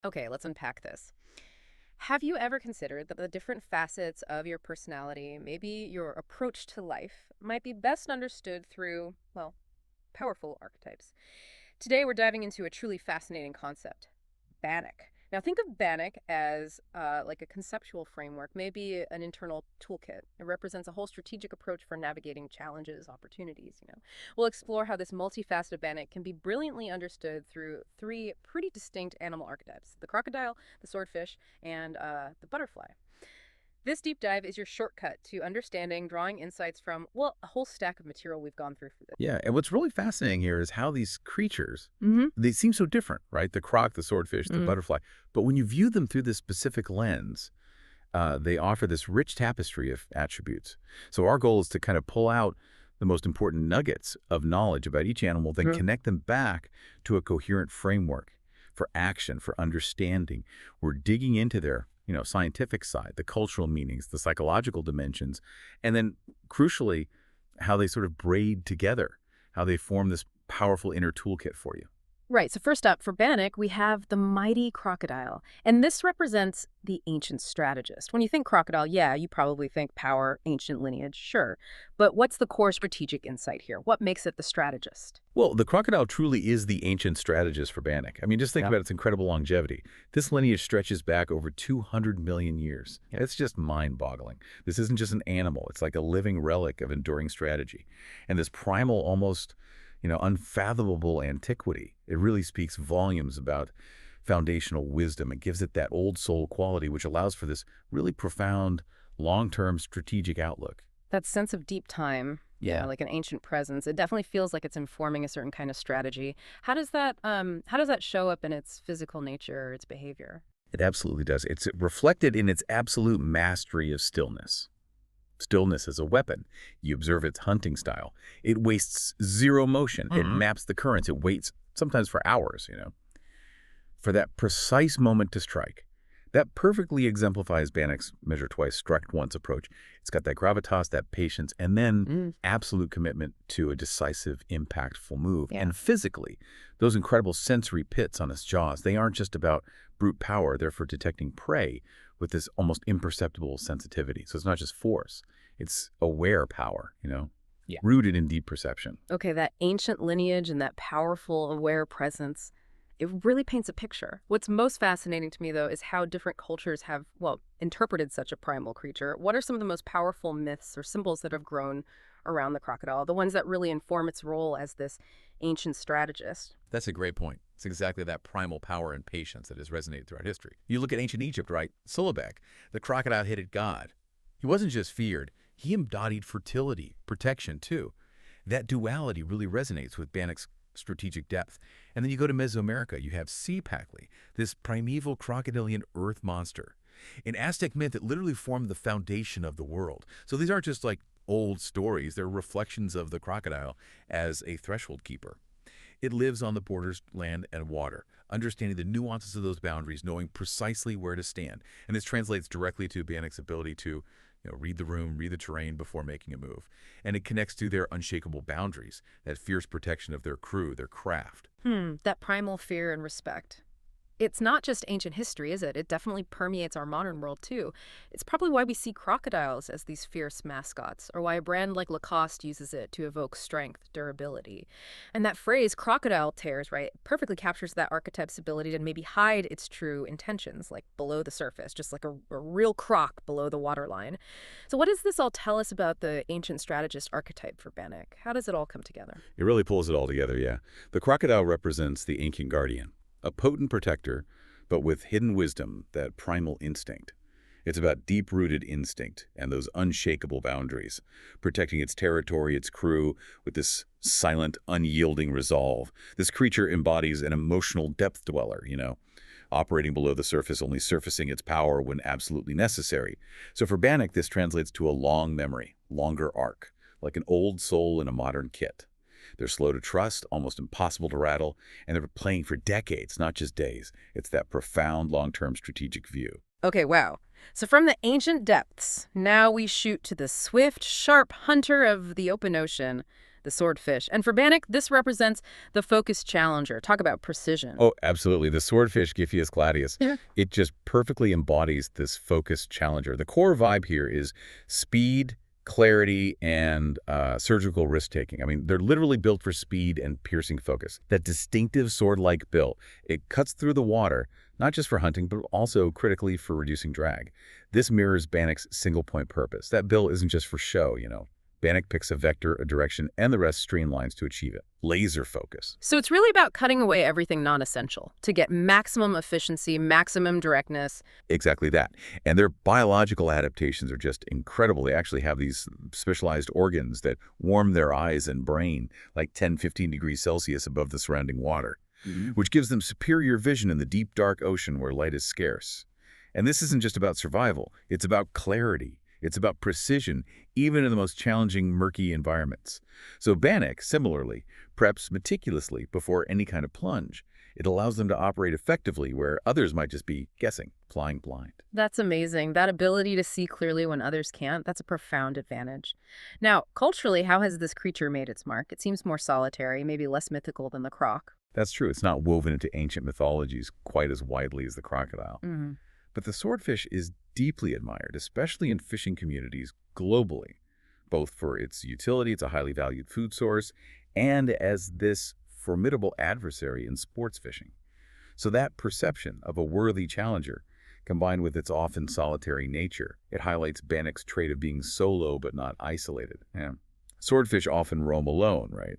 Okay, let's unpack this. Have you ever considered that the different facets of your personality, maybe your approach to life, might be best understood through, well, powerful archetypes? Today we're diving into a truly fascinating concept, Bannock. Now think of Bannock as like a conceptual framework, maybe an internal toolkit. It represents a whole strategic approach for navigating challenges, opportunities. We'll explore how this multifaceted Bannock can be brilliantly understood through three pretty distinct animal archetypes: the crocodile, the swordfish, and the butterfly. This deep dive is your shortcut to understanding, drawing insights from, well, a whole stack of material we've gone through for this. Yeah, and what's really fascinating here is how these creatures, Mm-hmm. they seem so different, right? The croc, the swordfish, the Mm. butterfly. But when you view them through this specific lens, they offer this rich tapestry of attributes. So our goal is to kind of pull out the most important nuggets of knowledge about each animal, then Mhm. connect them back to a coherent framework for action, for understanding. We're digging into their, scientific side, the cultural meanings, the psychological dimensions, and then crucially, how they sort of braid together, how they form this powerful inner toolkit for you. Right. So first up, for Bannock, we have the mighty crocodile. And this represents the ancient strategist. When you think crocodile, yeah, you probably think power, ancient lineage, sure. But what's the core strategic insight here? What makes it the strategist? Well, the crocodile truly is the ancient strategist for Bannock. I mean, just think Yeah. about its incredible longevity. This lineage stretches back over 200 million years. Yeah. It's just mind-boggling. This isn't just an animal. It's like a living relic of enduring strategy. And this primal, almost, unfathomable antiquity, it really speaks volumes about foundational wisdom. It gives it that old soul quality, which allows for this really profound, long-term strategic outlook. That sense of deep time, yeah, Yeah. like an ancient presence, it definitely feels like it's informing a certain kind of strategy. How does that show up in its physical nature or its behavior? It absolutely does. It's reflected in its absolute mastery of stillness. Stillness as a weapon. You observe its hunting style. It wastes zero motion. It Hmm. maps the currents. It waits sometimes for hours, for that precise moment to strike. That perfectly exemplifies Bannock's measure twice, struck once approach. It's got that gravitas, that patience, and then Mm, absolute commitment to a decisive, impactful move. yeah. And physically, those incredible sensory pits on its jaws, they aren't just about brute power. They're for detecting prey with this almost imperceptible sensitivity. So it's not just force. It's aware power, Yeah. rooted in deep perception. Okay, that ancient lineage and that powerful, aware presence, it really paints a picture. What's most fascinating to me, though, is how different cultures have, well, interpreted such a primal creature. What are some of the most powerful myths or symbols that have grown around the crocodile, the ones that really inform its role as this ancient strategist? That's a great point. It's exactly that primal power and patience that has resonated throughout history. You look at ancient Egypt, right? Silabek, the crocodile-headed god. He wasn't just feared, he embodied fertility, protection, too. That duality really resonates with Bannock's strategic depth. And then you go to Mesoamerica, you have Cipacli, this primeval crocodilian earth monster. In Aztec myth, it literally formed the foundation of the world. So these aren't just like old stories, they're reflections of the crocodile as a threshold keeper. It lives on the borders, land and water, understanding the nuances of those boundaries, knowing precisely where to stand. And this translates directly to Bannock's ability to read the room, read the terrain before making a move. And it connects to their unshakable boundaries, that fierce protection of their crew, their craft. That primal fear and respect. It's not just ancient history, is it? It definitely permeates our modern world, too. It's probably why we see crocodiles as these fierce mascots, or why a brand like Lacoste uses it to evoke strength, durability. And that phrase, crocodile tears, right, perfectly captures that archetype's ability to maybe hide its true intentions, like below the surface, just like a real croc below the waterline. So, what does this all tell us about the ancient strategist archetype for Bannock? How does it all come together? It really pulls it all together, yeah. The crocodile represents the ancient guardian, a potent protector, but with hidden wisdom, that primal instinct. It's about deep-rooted instinct and those unshakable boundaries, protecting its territory, its crew, with this silent, unyielding resolve. This creature embodies an emotional depth dweller, operating below the surface, only surfacing its power when absolutely necessary. So for Bannock, this translates to a long memory, longer arc, like an old soul in a modern kit. They're slow to trust, almost impossible to rattle, and they're playing for decades, not just days. It's that profound long-term strategic view. Okay, wow. So from the ancient depths, now we shoot to the swift, sharp hunter of the open ocean, the swordfish. And for Bannock, this represents the focus challenger. Talk about precision. Oh, absolutely. The swordfish, Giphias gladius, Yeah. it just perfectly embodies this focused challenger. The core vibe here is speed, clarity, and surgical risk-taking. I mean, they're literally built for speed and piercing focus. That distinctive sword-like bill, it cuts through the water, not just for hunting, but also critically for reducing drag. This mirrors Bannock's single-point purpose. That bill isn't just for show, you know. Bannock picks a vector, a direction, and the rest streamlines to achieve it. Laser focus. So it's really about cutting away everything non-essential to get maximum efficiency, maximum directness. Exactly that. And their biological adaptations are just incredible. They actually have these specialized organs that warm their eyes and brain like 10, 15 degrees Celsius above the surrounding water, which gives them superior vision in the deep, dark ocean where light is scarce. And this isn't just about survival. It's about clarity. It's about precision, even in the most challenging, murky environments. So Bannock, similarly, preps meticulously before any kind of plunge. It allows them to operate effectively where others might just be guessing, flying blind. That's amazing. That ability to see clearly when others can't, that's a profound advantage. Now, culturally, how has this creature made its mark? It seems more solitary, maybe less mythical than the croc. That's true. It's not woven into ancient mythologies quite as widely as the crocodile. Mm-hmm. But the swordfish is deeply admired, especially in fishing communities globally, both for its utility, it's a highly valued food source, and as this formidable adversary in sports fishing. So that perception of a worthy challenger, combined with its often solitary nature, it highlights Bannock's trait of being solo but not isolated. Yeah. Swordfish often roam alone, right?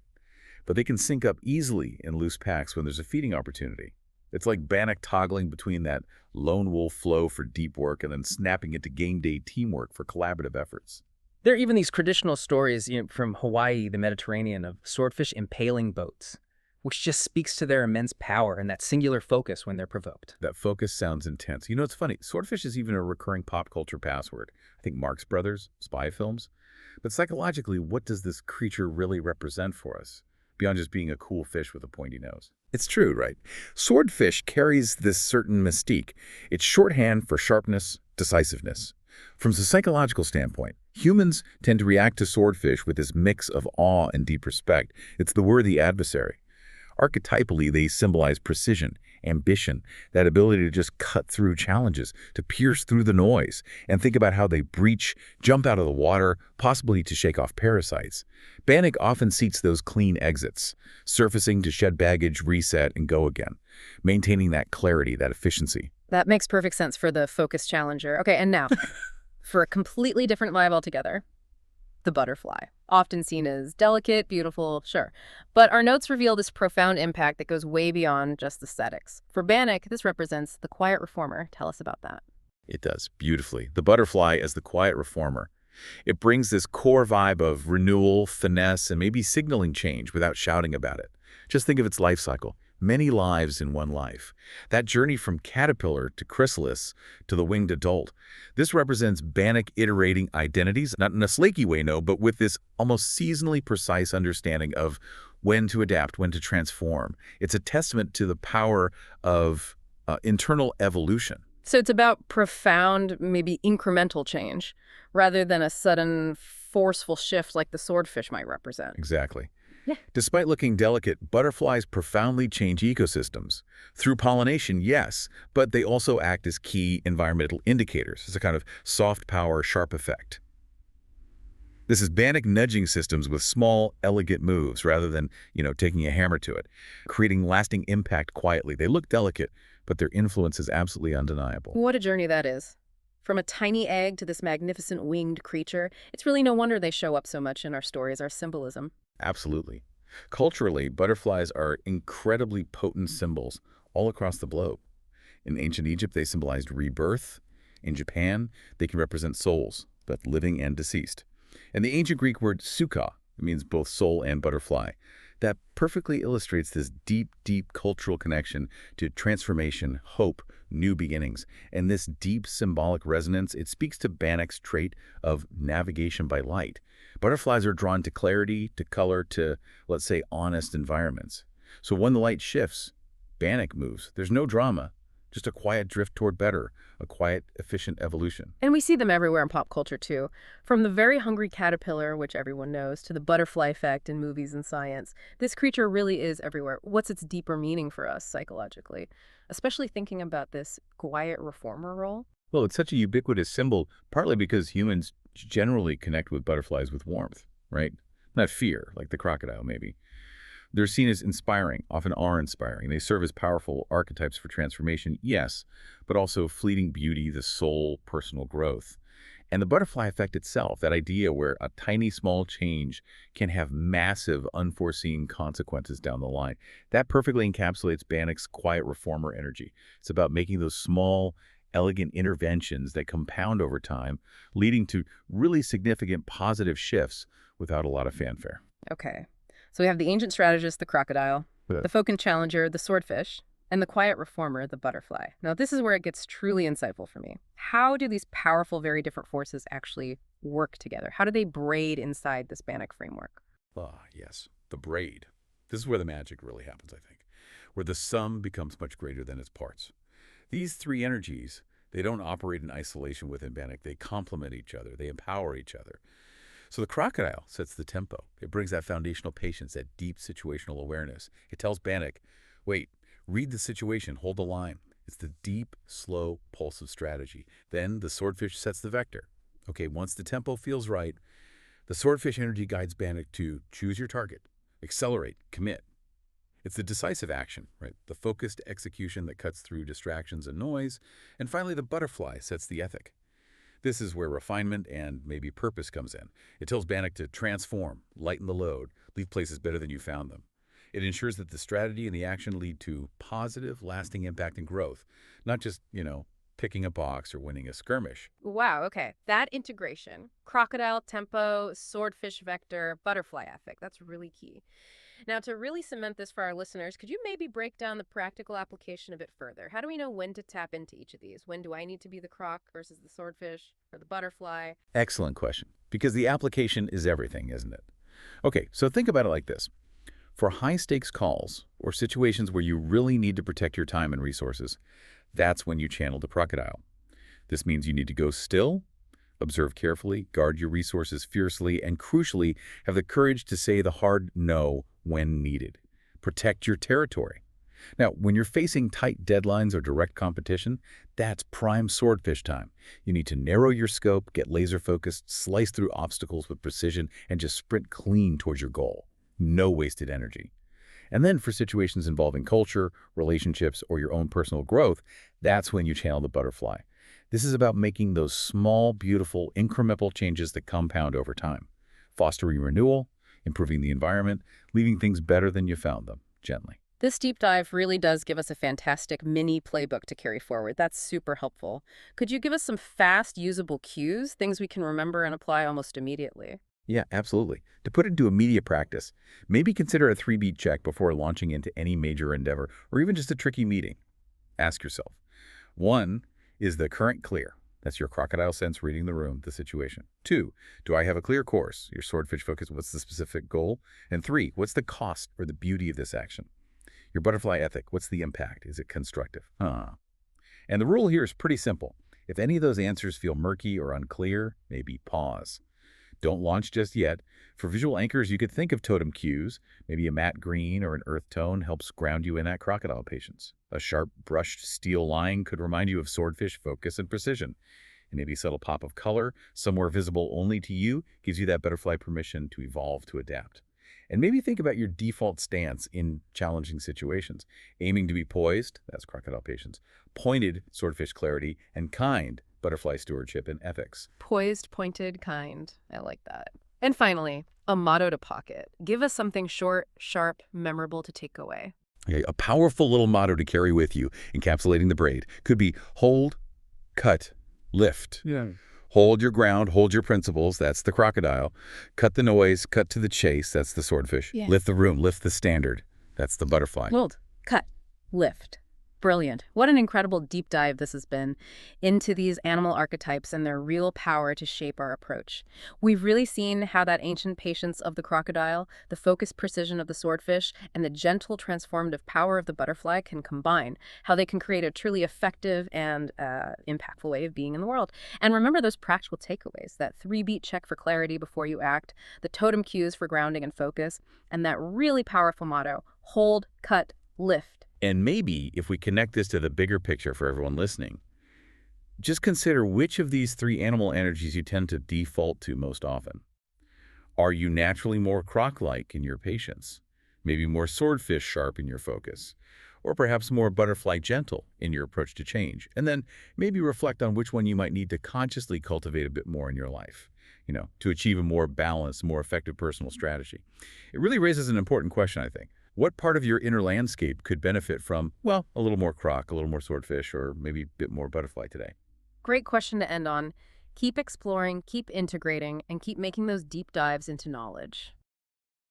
But they can sync up easily in loose packs when there's a feeding opportunity. It's like Bannock toggling between that lone wolf flow for deep work and then snapping into game day teamwork for collaborative efforts. There are even these traditional stories, from Hawaii, the Mediterranean, of swordfish impaling boats, which just speaks to their immense power and that singular focus when they're provoked. That focus sounds intense. You know, it's funny. Swordfish is even a recurring pop culture password. I think Marx Brothers, spy films. But psychologically, what does this creature really represent for us, beyond just being a cool fish with a pointy nose? It's true, right? Swordfish carries this certain mystique. It's shorthand for sharpness, decisiveness. From a psychological standpoint, humans tend to react to swordfish with this mix of awe and deep respect. It's the worthy adversary. Archetypally, they symbolize precision, ambition, that ability to just cut through challenges, to pierce through the noise, and think about how they breach, jump out of the water, possibly to shake off parasites. Bannock often seeks those clean exits, surfacing to shed baggage, reset, and go again, maintaining that clarity, that efficiency. That makes perfect sense for the focus challenger. Okay, and now, for a completely different vibe altogether, the butterfly. Often seen as delicate, beautiful, sure. But our notes reveal this profound impact that goes way beyond just aesthetics. For Bannock, this represents the quiet reformer. Tell us about that. It does, beautifully. The butterfly as the quiet reformer. It brings this core vibe of renewal, finesse, and maybe signaling change without shouting about it. Just think of its life cycle. Many lives in one life. That journey from caterpillar to chrysalis to the winged adult. This represents Bannock iterating identities, not in a slaky way, no, but with this almost seasonally precise understanding of when to adapt, when to transform. It's a testament to the power of internal evolution. So it's about profound, maybe incremental change, rather than a sudden, forceful shift like the swordfish might represent. Exactly. Yeah. Despite looking delicate, butterflies profoundly change ecosystems. Through pollination, yes, but they also act as key environmental indicators. It's a kind of soft power, sharp effect. This is Bannock nudging systems with small, elegant moves rather than, taking a hammer to it, creating lasting impact quietly. They look delicate, but their influence is absolutely undeniable. What a journey that is. From a tiny egg to this magnificent winged creature, it's really no wonder they show up so much in our stories, our symbolism. Absolutely. Culturally, butterflies are incredibly potent symbols all across the globe. In ancient Egypt, they symbolized rebirth. In Japan, they can represent souls, both living and deceased. And the ancient Greek word suka, it means both soul and butterfly. That perfectly illustrates this deep, deep cultural connection to transformation, hope, new beginnings. And this deep symbolic resonance, it speaks to Bannock's trait of navigation by light. Butterflies are drawn to clarity, to color, to, let's say, honest environments. So when the light shifts, Bannock moves. There's no drama, Just a quiet drift toward better, a quiet, efficient evolution. And we see them everywhere in pop culture, too. From the very hungry caterpillar, which everyone knows, to the butterfly effect in movies and science. This creature really is everywhere. What's its deeper meaning for us psychologically? Especially thinking about this quiet reformer role. Well, it's such a ubiquitous symbol, partly because humans generally connect with butterflies with warmth, right? Not fear, like the crocodile, maybe. They're seen as inspiring, often are inspiring. They serve as powerful archetypes for transformation, yes, but also fleeting beauty, the soul, personal growth. And the butterfly effect itself, that idea where a tiny, small change can have massive, unforeseen consequences down the line, that perfectly encapsulates Bannock's quiet reformer energy. It's about making those small, elegant interventions that compound over time, leading to really significant positive shifts without a lot of fanfare. Okay. So we have the ancient strategist, the crocodile, the folk challenger, the swordfish, and the quiet reformer, the butterfly. Now, this is where it gets truly insightful for me. How do these powerful, very different forces actually work together? How do they braid inside this Bannock framework? Ah, yes, the braid. This is where the magic really happens, I think, where the sum becomes much greater than its parts. These three energies, they don't operate in isolation within Bannock. They complement each other. They empower each other. So the crocodile sets the tempo. It brings that foundational patience, that deep situational awareness. It tells Bannock, wait, read the situation, hold the line. It's the deep, slow pulse of strategy. Then the swordfish sets the vector. Okay, once the tempo feels right, the swordfish energy guides Bannock to choose your target, accelerate, commit. It's the decisive action, right? The focused execution that cuts through distractions and noise. And finally, the butterfly sets the ethic. This is where refinement and maybe purpose comes in. It tells Bannock to transform, lighten the load, leave places better than you found them. It ensures that the strategy and the action lead to positive, lasting impact and growth, not just, picking a box or winning a skirmish. Wow, okay. That integration, crocodile, tempo, swordfish vector, butterfly affect, that's really key. Now, to really cement this for our listeners, could you maybe break down the practical application a bit further? How do we know when to tap into each of these? When do I need to be the croc versus the swordfish or the butterfly? Excellent question, because the application is everything, isn't it? Okay, so think about it like this. For high-stakes calls or situations where you really need to protect your time and resources, that's when you channel the crocodile. This means you need to go still, observe carefully, guard your resources fiercely, and crucially, have the courage to say the hard no when needed. Protect your territory. Now, when you're facing tight deadlines or direct competition, that's prime swordfish time. You need to narrow your scope, get laser-focused, slice through obstacles with precision, and just sprint clean towards your goal. No wasted energy. And then for situations involving culture, relationships, or your own personal growth, that's when you channel the butterfly. This is about making those small, beautiful, incremental changes that compound over time, fostering renewal, improving the environment, leaving things better than you found them, gently. This deep dive really does give us a fantastic mini playbook to carry forward. That's super helpful. Could you give us some fast, usable cues, things we can remember and apply almost immediately? Yeah, absolutely. To put it into immediate practice, maybe consider a 3-beat check before launching into any major endeavor or even just a tricky meeting. Ask yourself, 1, is the current clear? That's your crocodile sense reading the room, the situation. 2, do I have a clear course? Your swordfish focus, what's the specific goal? And 3, what's the cost or the beauty of this action? Your butterfly ethic, what's the impact? Is it constructive? And the rule here is pretty simple. If any of those answers feel murky or unclear, maybe pause. Don't launch just yet. For visual anchors, you could think of totem cues. Maybe a matte green or an earth tone helps ground you in that crocodile patience. A sharp, brushed steel line could remind you of swordfish focus and precision. And maybe a subtle pop of color, somewhere visible only to you, gives you that butterfly permission to evolve, to adapt. And maybe think about your default stance in challenging situations. Aiming to be poised, that's crocodile patience, pointed, swordfish clarity, and kind, butterfly stewardship and ethics. Poised, pointed, kind. I like that. And finally, a motto to pocket. Give us something short, sharp, memorable to take away. Okay, a powerful little motto to carry with you, encapsulating the braid, could be hold, cut, lift. Yeah. Hold your ground, hold your principles, that's the crocodile. Cut the noise, cut to the chase, that's the swordfish. Yeah. Lift the room, lift the standard, that's the butterfly. Hold, cut, lift. Brilliant. What an incredible deep dive this has been into these animal archetypes and their real power to shape our approach. We've really seen how that ancient patience of the crocodile, the focused precision of the swordfish, and the gentle transformative power of the butterfly can combine, how they can create a truly effective and impactful way of being in the world. And remember those practical takeaways, that 3-beat check for clarity before you act, the totem cues for grounding and focus, and that really powerful motto, hold, cut, lift. And maybe if we connect this to the bigger picture for everyone listening, just consider which of these 3 animal energies you tend to default to most often. Are you naturally more croc-like in your patience? Maybe more swordfish sharp in your focus? Or perhaps more butterfly gentle in your approach to change? And then maybe reflect on which one you might need to consciously cultivate a bit more in your life, to achieve a more balanced, more effective personal strategy. It really raises an important question, I think. What part of your inner landscape could benefit from, well, a little more croc, a little more swordfish, or maybe a bit more butterfly today? Great question to end on. Keep exploring, keep integrating, and keep making those deep dives into knowledge.